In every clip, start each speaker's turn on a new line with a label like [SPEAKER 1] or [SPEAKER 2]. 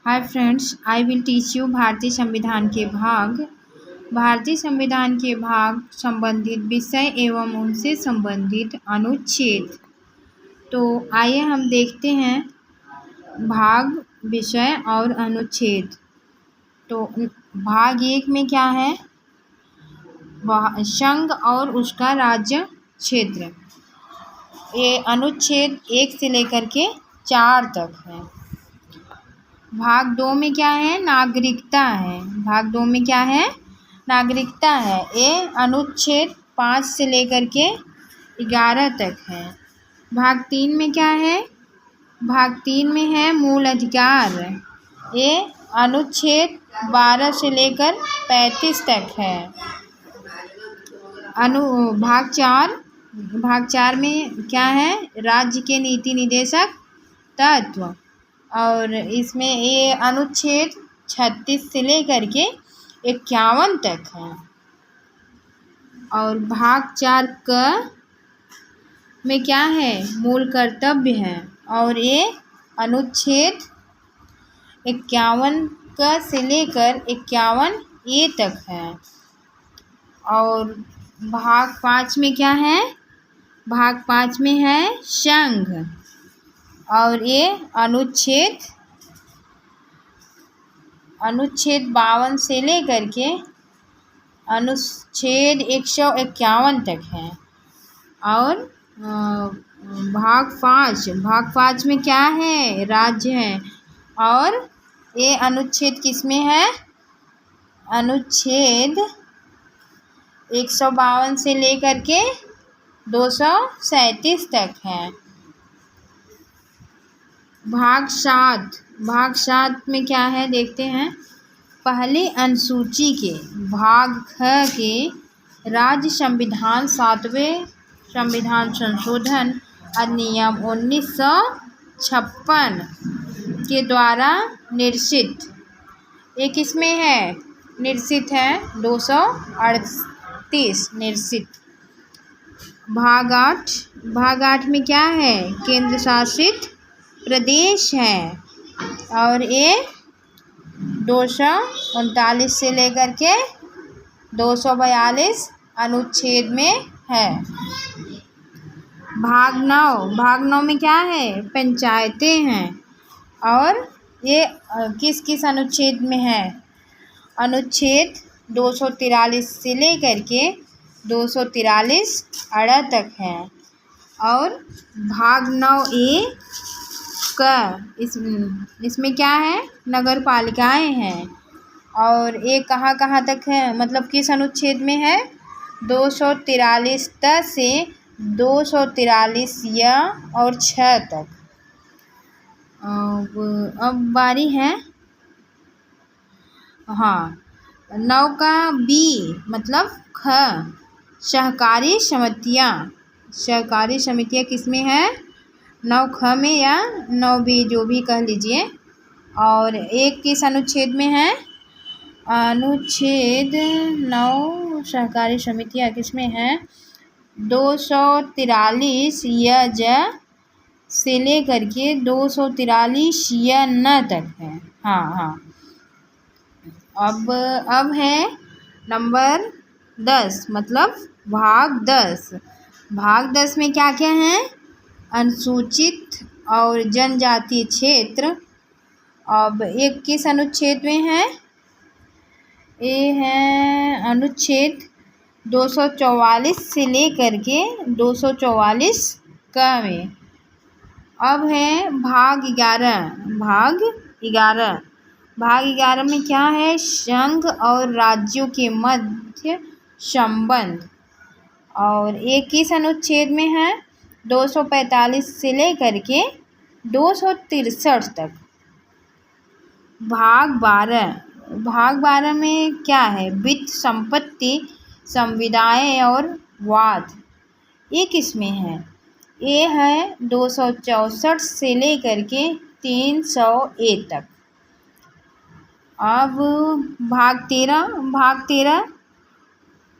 [SPEAKER 1] Hi friends, I will teach you भारतीय संविधान के भाग संबंधित विषय एवं उनसे संबंधित अनुच्छेद। तो आइए हम देखते हैं भाग, विषय और अनुच्छेद। तो भाग 1 में क्या है? संघ और उसका राज्य क्षेत्र। ये अनुच्छेद 1 से लेकर के 4 तक है। भाग 2 में क्या है? नागरिकता है। भाग 2 में क्या है? नागरिकता है। ये अनुच्छेद 5 से लेकर के 11 तक है। भाग 3 में क्या है? भाग 3 में है मूल अधिकार। ये अनुच्छेद 12 से लेकर 35 तक है। भाग 4 में क्या है? राज्य के नीति निर्देशक तत्व। और इसमें ये अनुच्छेद 36 से लेकर के 51 तक है। और भाग 4 में क्या है? मूल कर्तव्य है। और ये अनुच्छेद 51 से लेकर 51A तक है। और भाग 5 में क्या है? भाग 5 में है संघ। और ये अनुच्छेद 52 से लेकर के अनुच्छेद 151 तक है। और भाग 5 में क्या है? राज्य है। और ये अनुच्छेद किसमें है? अनुच्छेद 152 से लेकर के 237 तक है। भाग 7 में क्या है? देखते हैं। पहली अनुसूची के भाग ख के राज्य संविधान 7वें संविधान संशोधन अधिनियम 1956 के द्वारा निर्देशित। ये किसमें है? निर्देशित है 238 निर्देशित। भाग 8 में क्या है? केंद्र शासित प्रदेश है। और ये 239 से लेकर के 242 अनुच्छेद में है। भाग 9 में क्या है? पंचायतें हैं। और ये किस किस अनुच्छेद में है? अनुच्छेद 243 से लेकर के 243 अड़ा तक है। और भाग 9A इसमें क्या है? नगर पालिकाएँ हैं। और ये कहाँ तक है? मतलब किस अनुच्छेद में है? 243 से 243 या और 6 तक। अब बारी है 9 का B मतलब ख, सहकारी समितियाँ किसमें है? 9ख में या 9B जो भी कह लीजिए। और एक किस अनुच्छेद में है? अनुच्छेद 9 सहकारी समितियाँ किसमें है? 243 या ज से लेकर के 243 या न तक है। अब है नंबर 10 मतलब भाग 10। भाग 10 में क्या क्या है? अनुसूचित और जनजातीय क्षेत्र। अब एक किस अनुच्छेद में है? ये है अनुच्छेद 244 से लेकर के 244 में। अब है भाग 11 में क्या है? संघ और राज्यों के मध्य संबंध। और एक किस अनुच्छेद में है? 245 से लेकर के 263 तक। भाग 12 में क्या है? वित्त, संपत्ति, संविदाएं और वाद। ये किसमें है? ये है 264 से लेकर के 300A तक। अब भाग 13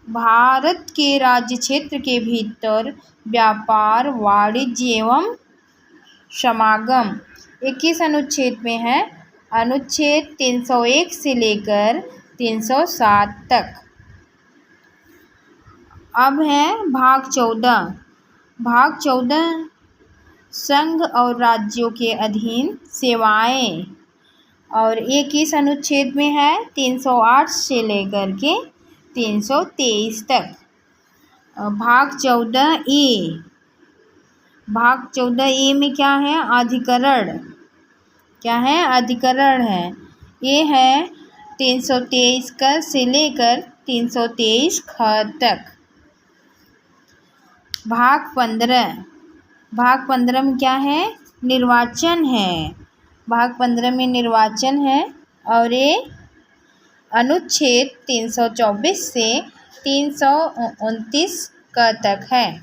[SPEAKER 1] भारत के राज्य क्षेत्र के भीतर व्यापार, वाणिज्य एवं समागम। 21 अनुच्छेद में है अनुच्छेद 301 से लेकर 307 तक। अब है भाग 14। भाग 14 संघ और राज्यों के अधीन सेवाएं, और ये किस अनुच्छेद में है? 308 से लेकर के 323 तक। भाग 14A। भाग 14A में क्या है? अधिकरण। क्या है? अधिकरण है। ये है 323 क से लेकर 323 ख तक। भाग 15। भाग 15 में क्या है? निर्वाचन है। भाग 15 में निर्वाचन है, और ये अनुच्छेद 324 से 329 क तक है।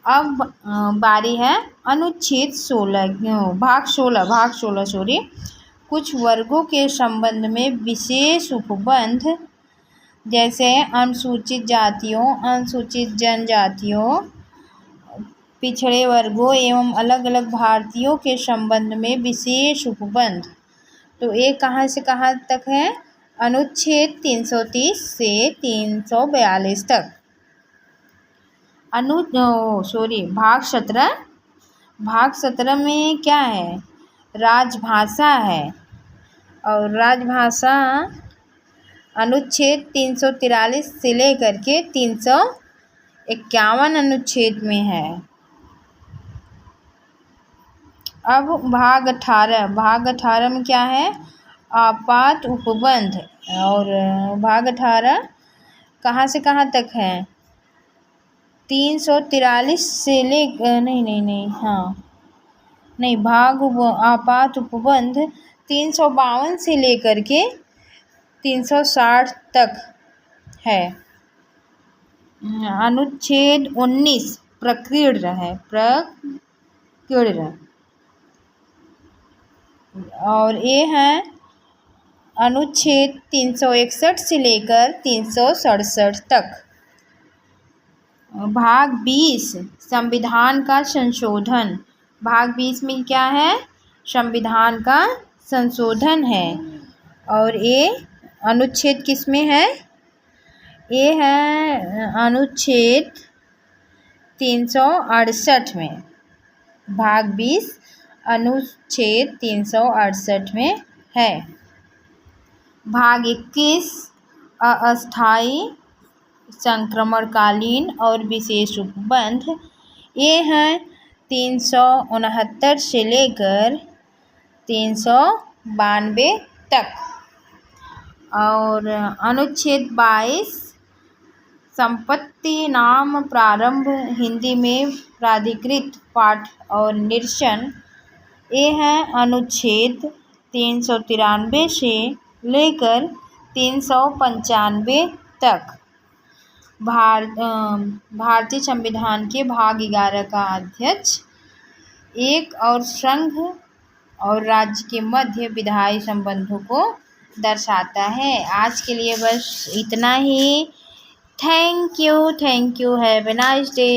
[SPEAKER 1] अब बारी है अनुच्छेद 16 भाग 16 सॉरी, कुछ वर्गों के संबंध में विशेष उपबंध, जैसे अनुसूचित जातियों, अनुसूचित जनजातियों, पिछड़े वर्गों एवं अलग अलग भारतीयों के संबंध में विशेष उपबंध। तो ये कहाँ से कहाँ तक है? अनुच्छेद 330 से 342 तक। भाग 17। भाग 17 में क्या है? राजभाषा है, और राजभाषा अनुच्छेद 343 से लेकर के 351 अनुच्छेद में है। अब भाग 18। भाग 18 में क्या है? आपात उपबंध, और भाग 18 कहाँ से कहाँ तक है? 343 से ले आपात उपबंध 352 से लेकर के 360 तक है। अनुच्छेद 19 प्रकीर्ण है, और ये है अनुच्छेद 361 से लेकर 367 तक। भाग 20 संविधान का संशोधन। भाग 20 में क्या है? संविधान का संशोधन है, और ये अनुच्छेद किस में है? ये है अनुच्छेद 368 में। भाग 20 अनुच्छेद 368 में है। भाग 21 अस्थायी, संक्रमणकालीन और विशेष उपबंध। ये हैं 369 से लेकर 392 तक। और अनुच्छेद 22 संपत्ति नाम प्रारंभ, हिंदी में प्राधिकृत पाठ और निरसन। ये है अनुच्छेद 393 से लेकर 395 तक। भारतीय संविधान के भाग 11 का अध्यक्ष एक और संघ और राज्य के मध्य विधायी संबंधों को दर्शाता है। आज के लिए बस इतना ही। Thank you. Have a nice day.